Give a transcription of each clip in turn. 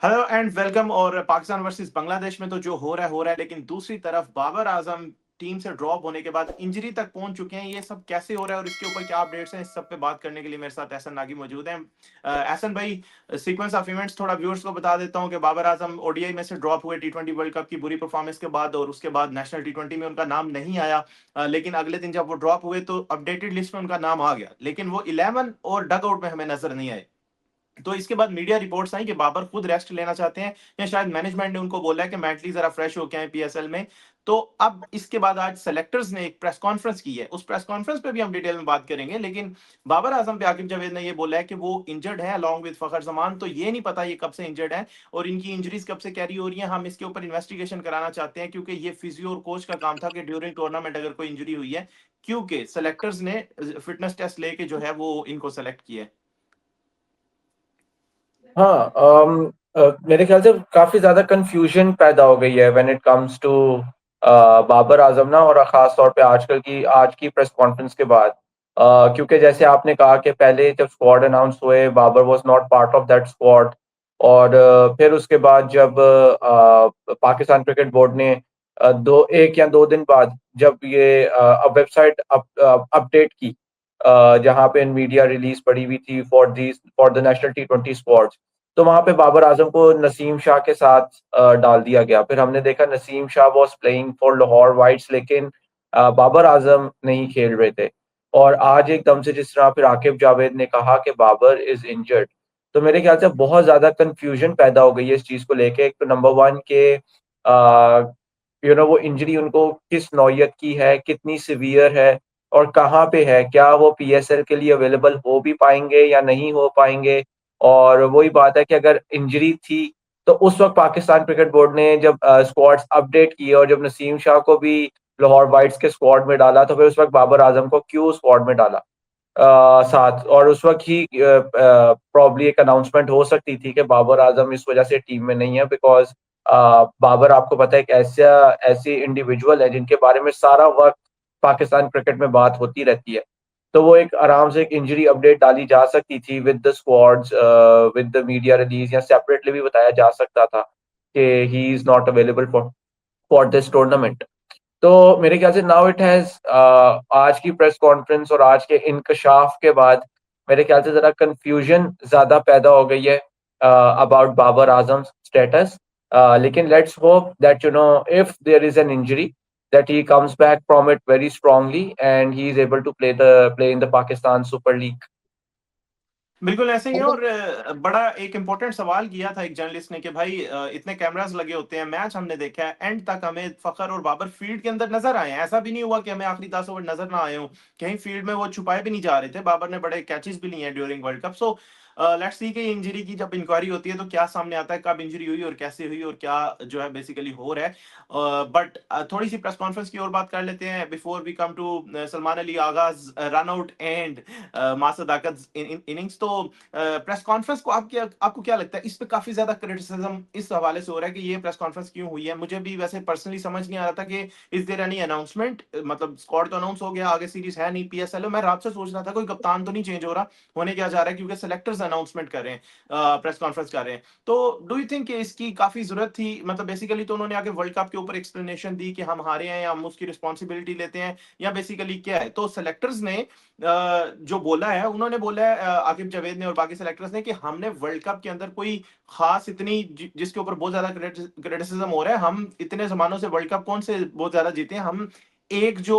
Hello and welcome. और Pakistan versus Bangladesh में तो जो हो रहा है, लेकिन दूसरी तरफ बाबर आजम टीम से ड्रॉप होने के बाद इंजरी तक पहुंच चुके हैं। ये सब कैसे हो रहा है और इसके ऊपर क्या अपडेट्स हैं, इस सब पे बात करने के लिए मेरे साथ एहसन नागी मौजूद हैं। एहसन भाई, सीक्वेंस ऑफ इवेंट्स थोड़ा व्यूअर्स को बता देता हूं कि बाबर आजम ओडीआई में से ड्रॉप हुए टी20 वर्ल्ड कप की बुरी परफॉर्मेंस के बाद, और उसके बाद नेशनल टी20 में उनका नाम नहीं आया। लेकिन अगले दिन जब वो ड्रॉप हुए तो अपडेटेड लिस्ट में उनका नाम आ गया, लेकिन वो 11 और डग आउट में हमें नजर नहीं आए। तो इसके बाद मीडिया रिपोर्ट्स आई कि बाबर खुद रेस्ट लेना चाहते हैं, या शायद मैनेजमेंट ने उनको बोला है कि मेंटली जरा फ्रेश होके आए पीएसएल में। तो अब इसके बाद आज सेलेक्टर्स ने एक प्रेस कॉन्फ्रेंस की है, उस प्रेस कॉन्फ्रेंस पे भी हम डिटेल में बात करेंगे। लेकिन बाबर आजम पे आकिब जावेद ने ये बोला है कि वो इंजर्ड है अलॉन्ग विद फखर जमान। तो ये नहीं पता ये कब से इंजर्ड है और इनकी इंजरीज कब से कैरी हो रही है। हम इसके ऊपर इन्वेस्टिगेशन कराना चाहते हैं, क्योंकि ये फिजियो और कोच का काम था कि ड्यूरिंग टूर्नामेंट अगर कोई इंजरी हुई है, क्योंकि सेलेक्टर्स ने फिटनेस टेस्ट लेके जो है वो इनको सेलेक्ट किया है। हाँ, मेरे ख्याल से काफी ज्यादा कंफ्यूजन पैदा हो गई है when it comes to Babar Azam ना, और खास तौर पे आज की प्रेस कॉन्फ्रेंस के बाद। क्योंकि जैसे आपने कहा कि पहले जब स्क्वाड अनाउंस हुए, Babar was not part of that squad. और फिर उसके बाद जब पाकिस्तान क्रिकेट बोर्ड ने दो एक या दो दिन बाद जब ये वेबसाइट अपडेट की, जहाँ पे मीडिया रिलीज पड़ी हुई थी फॉर द नेशनल टी20 स्क्वाड्स, तो वहां पे बाबर आजम को नसीम शाह के साथ डाल दिया गया। फिर हमने देखा Naseem Shah was playing for Lahore Whites, लेकिन बाबर आजम नहीं खेल रहे थे। और आज एकदम से जिस तरह फिर आकिब जावेद ने कहा कि बाबर इज इंजर्ड, तो मेरे ख्याल से बहुत ज्यादा कंफ्यूजन पैदा हो गई है इस चीज को लेके। एक तो नंबर वन के वो इंजरी उनको किस नौयत की है, कितनी सिवियर है, और कहाँ पे है, क्या वो पीएसएल के लिए अवेलेबल हो भी पाएंगे या नहीं हो पाएंगे। और वही बात है कि अगर इंजरी थी तो उस वक्त पाकिस्तान क्रिकेट बोर्ड ने जब स्क्वाड्स अपडेट किए और जब नसीम शाह को भी लाहौर वाइट्स के स्क्वाड में डाला, तो फिर उस वक्त बाबर आजम को क्यों स्क्वाड में डाला साथ। और उस वक्त ही प्रॉब्ली एक अनाउंसमेंट हो सकती थी कि बाबर आजम इस वजह से टीम में नहीं है, बिकॉज बाबर आपको पता है एक ऐसी इंडिविजुअल है जिनके बारे में सारा वक्त पाकिस्तान क्रिकेट में बात होती रहती है। तो वो एक आराम से एक इंजरी अपडेट डाली जा सकती थी with the squads, with the media release, या सेपरेटली भी बताया जा सकता था कि he is not available for this tournament. तो मेरे ख्याल से नाउ इट हैज, आज की प्रेस कॉन्फ्रेंस और आज के इंकशाफ के बाद मेरे ख्याल से जरा कंफ्यूजन ज्यादा पैदा हो गई है अबाउट बाबर आजम स्टेटस। लेकिन let's hope that if there is an injury, that he comes back from it very strongly and he is able to play in the Pakistan Super League. बिल्कुल ऐसे ही है। और बड़ा एक इंपॉर्टेंट सवाल किया था एक जर्नलिस्ट ने कि भाई इतने कैमरास लगे होते हैं, मैच हमने देखा है, एंड तक हमें फखर और बाबर फील्ड के अंदर नजर आए हैं। ऐसा भी नहीं हुआ कि हमें आखिरी 10 ओवर नजर ना आए हों। कहीं फील्ड में वो छुपाए भी नहीं जा रहे थे। बाबर ने बड़े कैचेस भी लिए हैं during world cup. So let's see कि इंजरी की जब इंक्वायरी होती है तो क्या सामने आता है, कब इंजरी हुई और कैसे हुई और क्या जो है बेसिकली हो रहा है। बट थोड़ी सी प्रेस कॉन्फ्रेंस की और बात कर लेते हैं before we come to Salman Ali आगाज रन आउट एंड मासूद अकद इनिंग्स। तो प्रेस कॉन्फ्रेंस को आपको क्या लगता है, इस पे काफी ज्यादा क्रिटिसिज्म इस हवाले से हो रहा है कि ये प्रेस कॉन्फ्रेंस क्यों हुई है। मुझे भी वैसे पर्सनली समझ नहीं आ रहा था कि इज देयर एनी अनाउंसमेंट, मतलब स्क्वाड तो अनाउंस हो गया, आगे सीरीज है नहीं पीएसएल। मैं रात से सोच रहा था कोई कप्तान तो नहीं चेंज हो रहा, होने क्या जा रहा है, क्योंकि सेलेक्टर्स अनाउंसमेंट कर रहे हैं, प्रेस कॉन्फ्रेंस कर रहे हैं। तो डू यू थिंक इसकी काफी जरूरत थी? मतलब बेसिकली तो उन्होंने आगे वर्ल्ड कप के ऊपर एक्सप्लेनेशन दी कि हम हारे हैं या हम उसकी रिस्पॉन्सिबिलिटी लेते हैं, या बेसिकली क्या है। तो सेलेक्टर्स ने जो बोला है, उन्होंने बोला है आकिब जावेद ने और बाकी सेलेक्टर्स ने कि हमने वर्ल्ड कप के अंदर कोई खास इतनी जिसके ऊपर बहुत ज्यादा क्रिटिसिज्म हो रहा है, हम इतने जमानों से वर्ल्ड कप कौन से बहुत ज्यादा जीते हैं। हम एक जो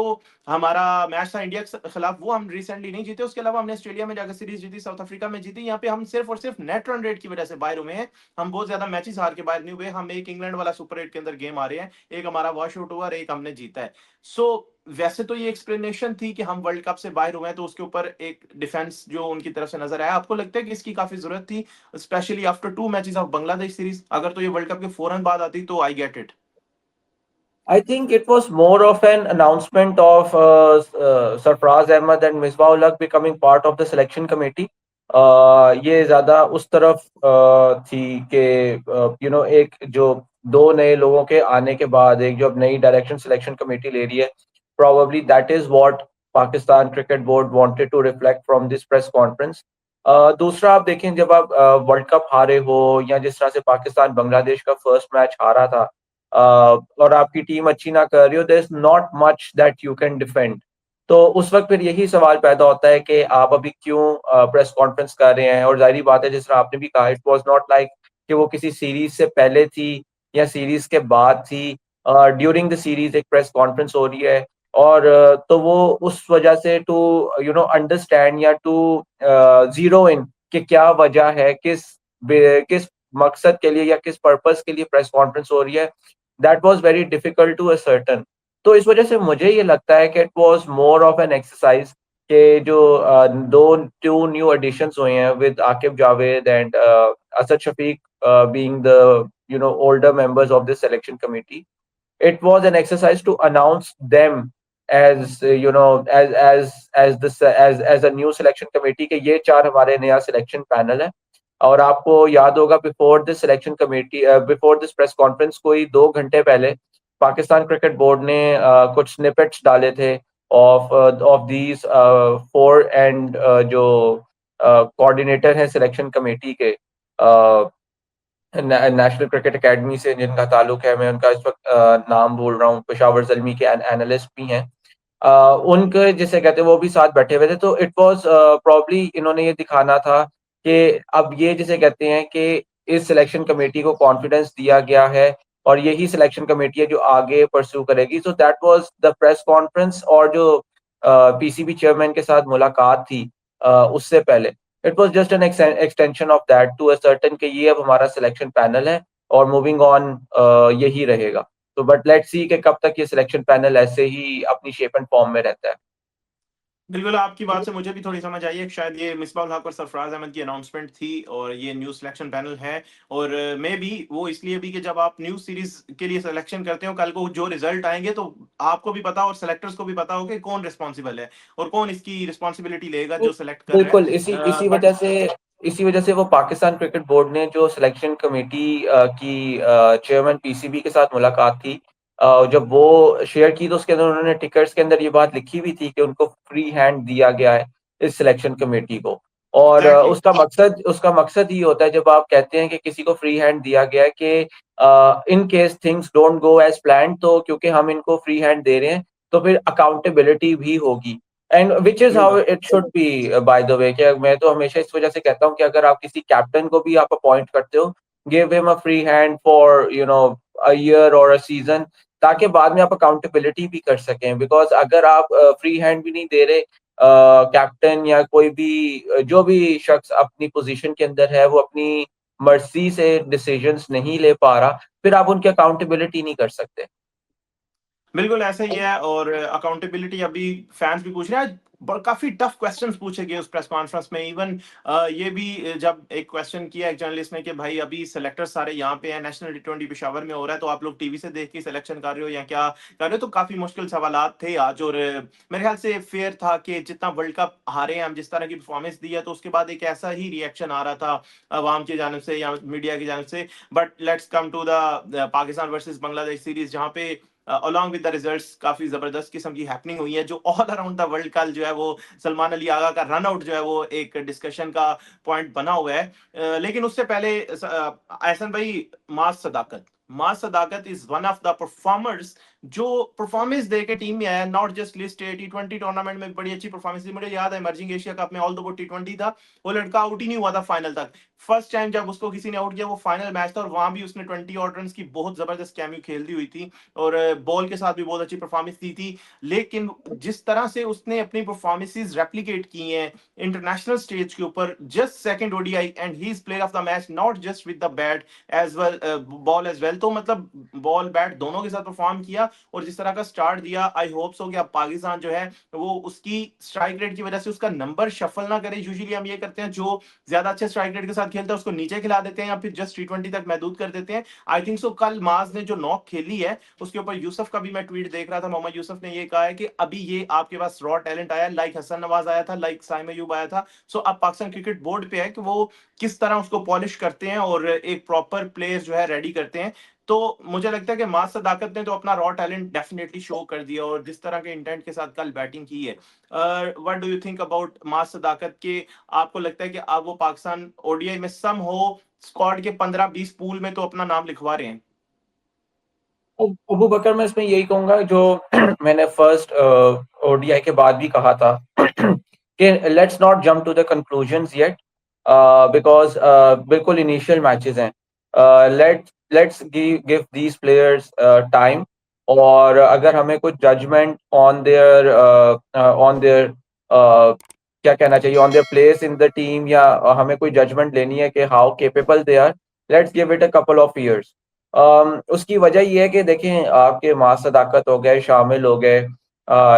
हमारा मैच था इंडिया के खिलाफ वो हम रिसेंटली नहीं जीते, उसके अलावा हमने ऑस्ट्रेलिया में जाकर सीरीज जीती, साउथ अफ्रीका में जीती। यहाँ पे हम सिर्फ और सिर्फ नेट रन रेट की वजह से बाहर हुए हैं। हम बहुत ज्यादा मैचेस हार के बाहर नहीं हुए। हम एक इंग्लैंड वाला सुपर 8 के अंदर गेम आ रहे हैं, एक हमारा वॉश आउट हुआ और एक हमने जीता है। सो वैसे तो ये एक्सप्लेनेशन थी कि हम वर्ल्ड कप से बाहर हुए हैं, तो उसके ऊपर एक डिफेंस जो उनकी तरफ से नजर आया। आपको लगता है कि इसकी काफी जरूरत थी, specially after 2 matches of Bangladesh series? अगर तो ये वर्ल्ड कप के फौरन बाद आती तो I get it. I think it was more of an announcement of Sarfraz Ahmad and Misbah Ulaq becoming part of the selection committee. ये ज्यादा उस तरफ थी कि एक जो दो नए लोगों के आने के बाद एक जो अब नई डायरेक्शन सिलेक्शन कमेटी ले रही है, probably that is what Pakistan Cricket Board wanted to reflect from this press conference. दूसरा आप देखें जब आप वर्ल्ड कप हारे हो या जिस तरह से पाकिस्तान बांग्लादेश का फर्स्ट मैच हारा था और आपकी टीम अच्छी ना कर रही हो, there is not much that you can defend. तो उस वक़्त फिर यही सवाल पैदा होता है कि आप अभी क्यों प्रेस कॉन्फ्रेंस कर रहे हैं? और ज़ाहिर-सी बात है जिस तरह आपने भी कहा इट वाज़ नॉट लाइक कि वो किसी सीरीज़ से पहले थी या सीरीज़ के बाद थी। ड्यूरिंग द सीरीज़ एक प्रेस कॉन्फ्रेंस हो रही है और तो वो उस वजह से टू अंडरस्टैंड या टू ज़ीरो इन कि क्या वजह है, किस मकसद के लिए या किस पर्पस के लिए प्रेस कॉन्फ्रेंस हो रही है, that was very difficult to ascertain. तो इस वजह से मुझे ये लगता है कि it was more of an exercise के जो 2 न्यू एडिशंस हुए हैं with Aqib Javed and Asad Shafiq being the older members of this selection committee. It was an exercise to announce them as as a new selection committee कि ये 4 हमारे नया selection panel है। और आपको याद होगा बिफोर दिस प्रेस कॉन्फ्रेंस कोई 2 घंटे पहले पाकिस्तान क्रिकेट बोर्ड ने कुछ स्निपेट्स डाले थे ऑफ दीज 4 एंड जो कोऑर्डिनेटर हैं सिलेक्शन कमेटी के नेशनल क्रिकेट एकेडमी से जिनका ताल्लुक है, मैं उनका इस वक्त नाम भूल रहा हूँ, पेशावर ज़ल्मी के एनालिस्ट भी हैं। उनके जिसे कहते हैं वो भी साथ बैठे हुए थे, तो इट वाज़ प्रोबब्ली इन्होंने ये दिखाना था कि अब ये जिसे कहते हैं कि इस सिलेक्शन कमेटी को कॉन्फिडेंस दिया गया है और यही सिलेक्शन कमेटी है जो आगे परस्यू करेगी। So that was the press conference और जो पीसीबी चेयरमैन के साथ मुलाकात थी उससे पहले। It was just an extension of that to ascertain कि ये अब हमारा सिलेक्शन पैनल है और मूविंग ऑन यही रहेगा। तो बट लेट्स सी कि कब तक ये सिलेक्शन पैनल ऐसे ही अपनी शेप एंड फॉर्म में रहता है। बिल्कुल, आपकी बात से मुझे भी थोड़ी समझ आई है कि शायद ये मिसबाह उल हक और सरफराज अहमद की अनाउंसमेंट थी और ये न्यू सिलेक्शन पैनल है। और मे बी वो इसलिए भी कि जब आप न्यू सीरीज के लिए सिलेक्शन करते हो, कल को जो रिजल्ट आएंगे तो आपको भी पता और सेलेक्टर्स को भी पता हो कि कौन रिस्पॉन्सिबल है और कौन इसकी रिस्पॉन्सिबिलिटी लेगा जो सिलेक्ट कर रहा बिल्कुल, इसी है। इसी बट वजह से इसी वजह से वो पाकिस्तान क्रिकेट बोर्ड ने जो सिलेक्शन कमेटी की चेयरमैन पीसीबी के साथ मुलाकात थी, जब वो शेयर की तो उसके अंदर उन्होंने टिकट्स के अंदर ये बात लिखी भी थी कि उनको फ्री हैंड दिया गया है इस सिलेक्शन कमेटी को। और एग्जैक्टली, उसका मकसद ये होता है जब आप कहते हैं कि किसी को फ्री हैंड दिया गया है कि in case things don't go as planned, तो क्योंकि हम इनको फ्री हैंड दे रहे हैं, तो फिर अकाउंटेबिलिटी भी होगी। एंड व्हिच इज़ हाउ बिल्कुल। It should be by the way. कि मैं तो हमेशा इस वजह से कहता हूँ कि अगर आप किसी कैप्टन को भी आप अपॉइंट करते हो, give him a free hand for a year और अ सीजन, ताकि बाद में आप अकाउंटेबिलिटी भी कर सकें। बिकॉज़ अगर आप फ्री हैंड भी नहीं दे रहे कैप्टन या कोई भी जो भी शख्स अपनी पोज़ीशन के अंदर है, वो अपनी मर्ज़ी से डिसीजंस नहीं ले पा रहा, फिर आप उनकी अकाउंटेबिलिटी नहीं कर सकते। बिल्कुल ऐसा ही है और अकाउंटेबिलिटी अभी फैंस भी पूछ रहे हैं। काफी टफ क्वेश्चंस पूछे गए उस प्रेस कॉन्फ्रेंस में। इवन ये भी जब एक क्वेश्चन किया एक जर्नलिस्ट ने कि भाई अभी सेलेक्टर सारे यहाँ पे हैं, नेशनल टी20 पेशावर में हो रहा है, तो आप लोग टीवी से देख के सिलेक्शन कर रहे हो या क्या कर रहे हो? तो काफी मुश्किल सवालात थे आज। और मेरे ख्याल से फेयर था कि जितना वर्ल्ड कप हारे हैं हम, जिस तरह की परफॉर्मेंस दी है, तो उसके बाद एक ऐसा ही रिएक्शन आ रहा था अवाम की जानब से या मीडिया की जानब से। But let's come to the Pakistan versus Bangladesh series, जहाँ पे अलॉन्ग विद द रिजल्ट्स काफी जबरदस्त किस्म की हैपनिंग हुई है, जो ऑल अराउंड द वर्ल्ड कल जो है वो सलमान अली आगा का रन आउट जो है वो एक डिस्कशन का पॉइंट बना हुआ है। लेकिन उससे पहले एहसन भाई, Maaz Sadaqat is one of the performers जो परफॉर्मेंस दे के टीम में आया, नॉट जस्ट लिस्ट टी20 टूर्नामेंट में बड़ी अच्छी परफॉर्मेंस दी। मुझे याद है इमर्जिंग एशिया कप में ऑल दो वो टी20 था, वो लड़का आउट ही नहीं हुआ था फाइनल तक। फर्स्ट टाइम जब उसको किसी ने आउट किया वो फाइनल मैच था और वहां भी उसने 20 ऑड रन की बहुत जबरदस्त कैमियो खेल दी हुई थी और बॉल के साथ भी बहुत अच्छी परफॉर्मेंस दी थी। लेकिन जिस तरह से उसने अपनी परफॉर्मेंसेस रेप्लिकेट की हैं इंटरनेशनल स्टेज के ऊपर, just second ODI and he is player of the match, not just with the bat as well, ball as well. तो मतलब बॉल बैट दोनों के साथ परफॉर्म किया और जिस तरह का स्टार्ट दिया, आई होप सो कि अब पाकिस्तान जो है वो उसकी स्ट्राइक रेट की वजह से उसका नंबर शफल ना करे। यूजुअली हम ये करते हैं, जो ज्यादा अच्छे स्ट्राइक रेट के साथ खेलता है उसको नीचे खिला देते हैं या फिर जस्ट टी20 तक महदूद कर देते हैं। आई थिंक सो कल माज ने जो नॉक खेली है उसके ऊपर यूसुफ का भी मैं ट्वीट देख रहा था, मोहम्मद यूसुफ ने ये कहा है कि अभी ये आपके पास रॉ टैलेंट आया, लाइक हसन नवाज आया था, लाइक साइम अयूब आया था। सो अब पाकिस्तान क्रिकेट बोर्ड पे है कि वो किस तरह उसको पॉलिश करते हैं और एक प्रॉपर प्लेयर जो है रेडी करते हैं। तो मुझे लगता है कि मास सदाकत ने तो अपना रॉ टैलेंट डेफिनेटली शो कर दिया, और जिस तरह के इंटेंट के साथ कल बैटिंग की है, what do you think about Maaz Sadaqat के? आपको लगता है कि अब वो पाकिस्तान ओडीआई में सम हो स्क्वाड के 15-20 पूल में तो अपना नाम लिखवा रहे हैं? अबू बकर, मैं इसमें यही कहूँगा जो मैंने फर्स्ट ओडीआई के बाद भी कहा था कि let's not jump to the conclusions yet, because बिल्कुल इनिशियल मैचेस हैं। Let's give these players time, और अगर हमें कुछ जजमेंट ऑन देयर क्या कहना चाहिए, on their place in the team, या हमें कोई जजमेंट लेनी है कि how capable they are, let's give it a couple of years. उसकी वजह ये है कि देखें, आपके मास सदाकत हो गए, शामिल हो गए,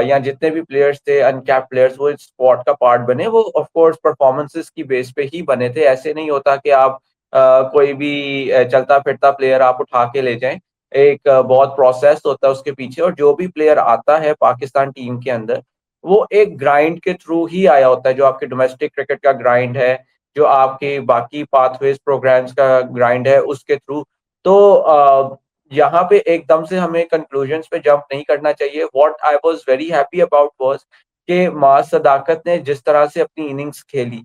या जितने भी प्लेयर्स थे अनकैप्ड प्लेयर्स, वो इस स्क्वाड का पार्ट बने, वो ऑफ कोर्स परफॉर्मेंसेस की बेस पे ही बने थे। ऐसे नहीं होता कि आप कोई भी चलता फिरता प्लेयर आप उठा के ले जाएं। एक बहुत प्रोसेस होता है उसके पीछे, और जो भी प्लेयर आता है पाकिस्तान टीम के अंदर, वो एक ग्राइंड के थ्रू ही आया होता है, जो आपके डोमेस्टिक क्रिकेट का ग्राइंड है, जो आपके बाकी पाथवेज प्रोग्राम्स का ग्राइंड है, उसके थ्रू। तो यहाँ पे एकदम से हमें कंक्लूजन्स पे जंप नहीं करना चाहिए। What I was very happy about was कि मास सदाकत ने जिस तरह से अपनी इनिंग्स खेली,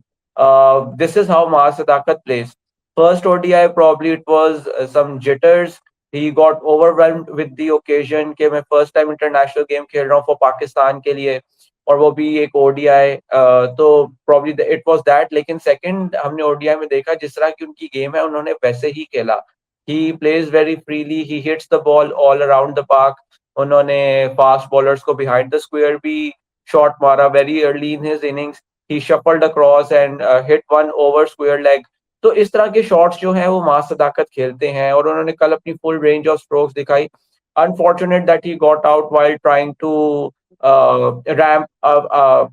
this is how Maaz Sadaqat plays. First ODI probably it was some jitters, he got overwhelmed with the occasion कि मैं फर्स्ट टाइम इंटरनेशनल गेम खेल रहा हूँ फॉर पाकिस्तान के लिए, और वो भी एक ओडीआई, तो probably it was that। लेकिन सेकंड हमने ओडीआई में देखा जिस तरह की उनकी गेम है, उन्होंने वैसे ही खेला। He plays very freely, he hits the ball all around the park। उन्होंने फास्ट बॉलर्स को बिहाइंड द स्क्वायर भी शॉट मारा very early in his innings. He shuffled across and hit one over square leg. तो इस तरह के shots जो हैं वो मास सदाकत खेलते हैं, और उन्होंने कल अपनी फुल रेंज ऑफ स्ट्रोक्स दिखाई। Unfortunate that he got out while trying to ramp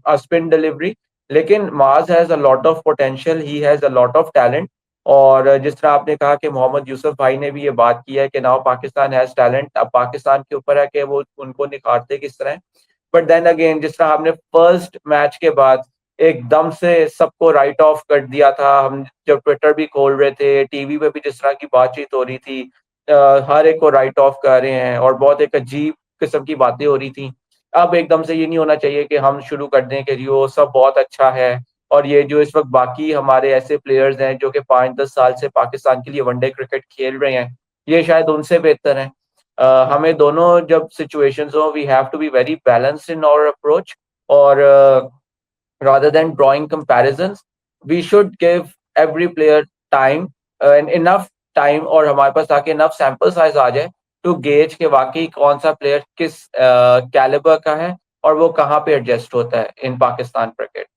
a spin delivery. लेकिन Maaz has a lot of potential, he has a lot of talent. और जिस तरह आपने कहा कि मोहम्मद यूसुफ भाई ने भी ये बात की है कि नाउ पाकिस्तान हैज टैलेंट, अब पाकिस्तान के ऊपर है कि वो उनको निखारते किस तरह। बट देन अगेन, जिस तरह हमने फर्स्ट मैच के बाद एकदम से सबको राइट ऑफ कर दिया था, हम जब ट्विटर भी खोल रहे थे, टीवी पे भी जिस तरह की बातचीत हो रही थी, हर एक को राइट ऑफ कर रहे हैं, और बहुत एक अजीब किस्म की बातें हो रही थी। अब एकदम से ये नहीं होना चाहिए कि हम शुरू कर दें कि यो सब बहुत अच्छा है, और ये जो इस वक्त बाकी हमारे ऐसे प्लेयर्स हैं जो कि 5-10 साल से पाकिस्तान के लिए वनडे क्रिकेट खेल रहे हैं, ये शायद उनसे बेहतर हैं। हमें दोनों जब सिचुएशंस हो, we have to be very balanced in our approach, और rather than drawing comparisons, we should give every player time, and enough time, और हमारे पास ताकि enough sample size आ जाए टू गेज के वाकई कौन सा प्लेयर किस कैलिबर का है, और वो कहाँ पे एडजस्ट होता है इन पाकिस्तान क्रिकेट।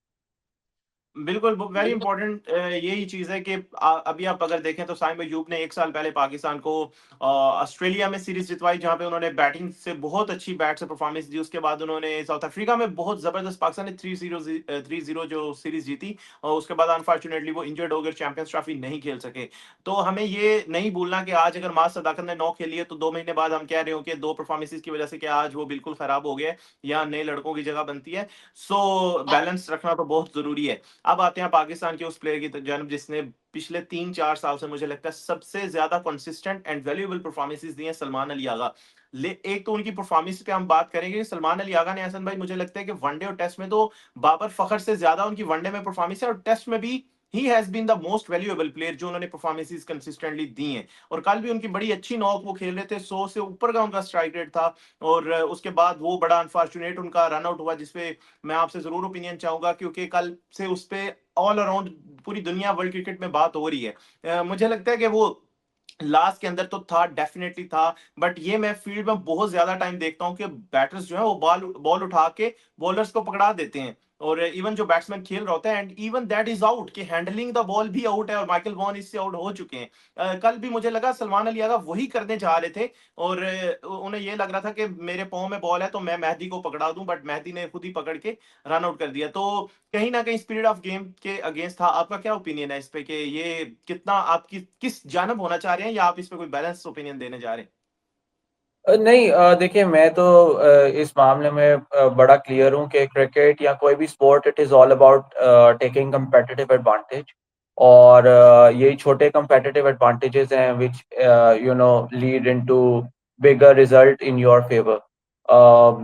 बिल्कुल, वेरी इंपॉर्टेंट यही चीज़ है कि अभी आप अगर देखें तो साइम अयूब ने 1 साल पहले पाकिस्तान को ऑस्ट्रेलिया में सीरीज़ जितवाई, जहाँ पे उन्होंने बैटिंग से बहुत अच्छी बैट से परफॉर्मेंस दी। उसके बाद उन्होंने साउथ अफ्रीका में बहुत ज़बरदस्त, पाकिस्तान ने 3-0 जो सीरीज़ जीती, और उसके बाद अनफॉर्चुनेटली वो इंजर्ड हो गए, चैंपियंस ट्रॉफी नहीं खेल सके। तो हमें ये नहीं भूलना कि आज अगर मास सदाकत ने 9 खेली है, तो 2 महीने बाद हम कह रहे हो कि 2 परफॉर्मेंसेज़ की वज़ह से कि आज वो बिल्कुल खराब हो गया है, या नए लड़कों की जगह बनती है। सो बैलेंस रखना तो बहुत ज़रूरी है। अब आते हैं पाकिस्तान के उस प्लेयर की जानब जिसने पिछले 3-4 साल से मुझे लगता है सबसे ज्यादा कंसिस्टेंट एंड वैल्यूएबल परफॉर्मेंसेस दी हैं, सलमान अली आगा। ले एक तो उनकी परफॉर्मेंस पे हम बात करेंगे, सलमान अली आगा ने, हसन भाई, मुझे लगता है कि वनडे और टेस्ट में तो बाबर फखर से ज्यादा उनकी वनडे में परफॉर्मेंस है, और टेस्ट में भी he has been the most valuable player जो उन्होंने परफॉर्मेंसेस कंसिस्टेंटली दी हैं। और कल भी उनकी बड़ी अच्छी नॉक वो खेल रहे थे, 100 से ऊपर का उनका स्ट्राइक रेट था। और उसके बाद वो बड़ा अनफॉर्चुनेट उनका रन आउट हुआ, जिसपे मैं आपसे जरूर ओपिनियन चाहूंगा, क्योंकि कल से उस पे ऑल अराउंड पूरी दुनिया वर्ल्ड क्रिकेट में बात हो रही है। मुझे लगता है कि वो लास्ट के अंदर तो था, डेफिनेटली था, बट ये मैं फील्ड में बहुत ज्यादा टाइम देखता हूँ कि बैटर्स जो है वो बॉल बॉल उठा के बॉलर्स को पकड़ा देते हैं, और इवन जो बैट्समैन खेल रहा होता है, and even that is out, कि हैंडलिंग द बॉल भी आउट है, और माइकल वॉन इससे आउट हो चुके हैं। कल भी मुझे लगा सलमान अली आगा वही करने जा रहे थे, और उन्हें ये लग रहा था कि मेरे पाँव में बॉल है तो मैं मेहदी को पकड़ा दूं, बट मेहदी ने खुद ही पकड़ के रन आउट कर दिया। तो कहीं ना कहीं स्पिरिट ऑफ गेम के अगेंस्ट था। आपका क्या ओपिनियन है इस पे, कि ये कितना आपकी किस जानब होना चाह रहे हैं, या आप इस पे कोई बैलेंस ओपिनियन देने जा रहे हैं? नहीं, देखिए, मैं तो इस मामले में बड़ा क्लियर हूँ कि क्रिकेट या कोई भी sport, it is all about taking competitive advantage. और ये छोटे competitive advantages हैं which lead into bigger result in your favor.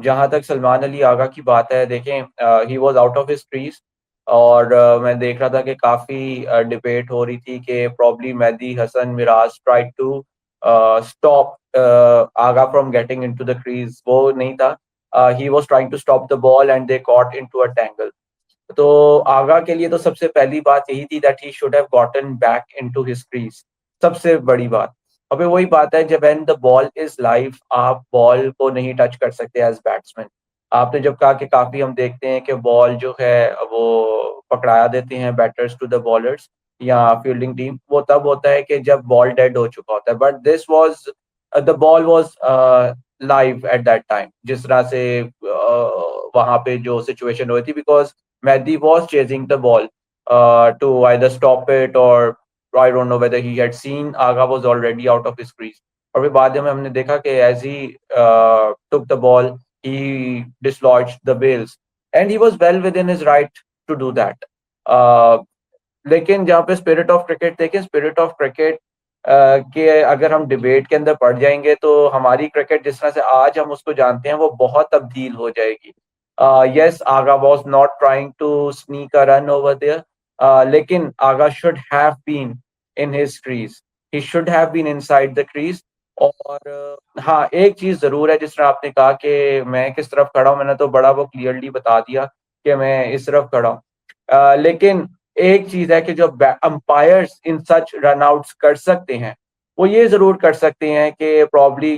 जहाँ तक सलमान अली आगा की बात है, देखें he was out of his crease और मैं देख रहा था कि काफ़ी डिबेट हो रही थी कि probably Mehdi Hasan Miraj tried to stop Agha from getting into the crease. वो नहीं था. He was trying to stop the ball and they caught into a tangle. तो आगा के लिए तो सबसे पहली बात यही थी that he should have gotten back into his crease. सबसे बड़ी बात. अबे वही बात है, जब when the ball is live आप बॉल को नहीं टच कर सकते एज बैट्समैन. आपने जब कहा कि काफी हम देखते हैं कि बॉल जो है वो पकड़ाया देते हैं बैटर्स टू द बॉलर्स या फील्डिंग टीम, वो तब होता है कि जब बॉल डेड हो चुका होता है. But this was the ball was live at that time, जिस तरह से वहां पे जो सिचुएशन हुई थी, because Mehdi was chasing the ball to either stop it or I don't know whether he had seen Aga was already out of his crease. और फिर बाद में हमने देखा कि as he took the ball, he dislodged the bails and he was well within his right to do that. लेकिन जहाँ पे स्पिरिट ऑफ क्रिकेट देखें, स्पिरिट ऑफ क्रिकेट के अगर हम डिबेट के अंदर पड़ जाएंगे तो हमारी क्रिकेट जिस तरह से आज हम उसको जानते हैं वो बहुत तब्दील हो जाएगी. Yes, Aga was not trying to sneak a run over there, लेकिन Aga should have been in his crease. He should have been inside the crease. और हाँ, एक चीज जरूर है, जिस तरह आपने कहा कि मैं किस तरफ खड़ा हूँ, मैंने तो बड़ा वो क्लियरली बता दिया कि मैं इस तरफ खड़ा हूँ. लेकिन एक चीज है कि जो अंपायर्स इन सच रन आउट्स कर सकते हैं, वो ये जरूर कर सकते हैं कि probably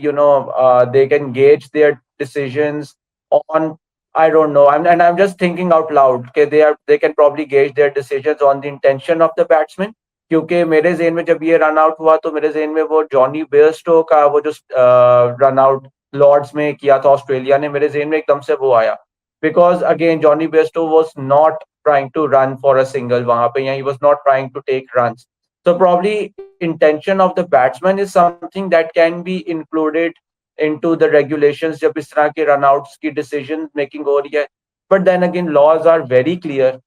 they can gauge their decisions on, I don't know. I'm just thinking out loud. Okay, they can probably gauge their decisions on the intention of the batsman. क्योंकि मेरे ज़हन में जब ये रन आउट हुआ तो मेरे ज़हन में वो जॉनी बेयरस्टो का वो जो रन आउट लॉर्ड्स में किया था ऑस्ट्रेलिया ने, मेरे ज़हन में एकदम से वो आया. Because again Jonny Bairstow was not trying to run for a single वहां पे, या he was not trying to take runs. So probably intention of the batsman is something that can be included into the regulations जब इस तरह के run outs की decision making हो रही है. But then again laws are very clear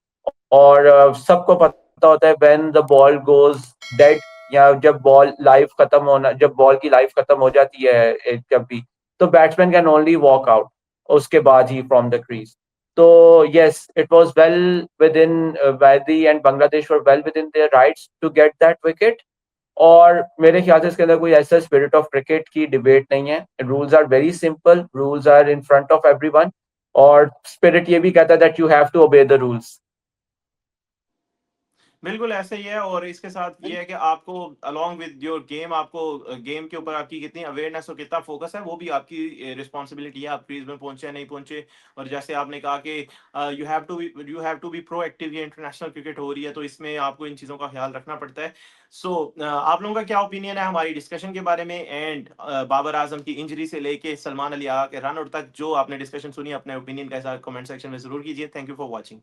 और सबको पता होता है when the ball goes dead, या जब बॉल लाइफ खत्म होना, जब बॉल की लाइफ खत्म हो जाती है जब भी, तो batsman can only walk out उसके बाद ही फ्रॉम द क्रीज. तो yes, it was well within, वैदी and Bangladesh were well within their rights to get that wicket. और मेरे ख्याल से इसके अंदर कोई ऐसा स्पिरिट ऑफ क्रिकेट की डिबेट नहीं है. Rules are very simple, rules are in front of everyone, और स्पिरिट ये भी कहता है that you have to obey the rules. बिल्कुल ऐसे ही है, और इसके साथ ये है कि आपको अलोंग विद योर गेम, आपको गेम के ऊपर आपकी कितनी अवेयरनेस और कितना फोकस है वो भी आपकी रिस्पॉन्सिबिलिटी है. आप क्रीज में पहुंचे या नहीं पहुंचे. और जैसे आपने कहा कि you have to be proactive. ये इंटरनेशनल क्रिकेट हो रही है तो इसमें आपको इन चीज़ों का ख्याल रखना पड़ता है. सो आप लोगों का क्या ओपिनियन है हमारी डिस्कशन के बारे में, एंड बाबर आजम की इंजरी से लेके सलमान अली आगा के रन आउट तक जो आपने डिस्कशन सुनी, अपने ओपिनियन के साथ कमेंट सेक्शन में जरूर कीजिए. Thank you for watching.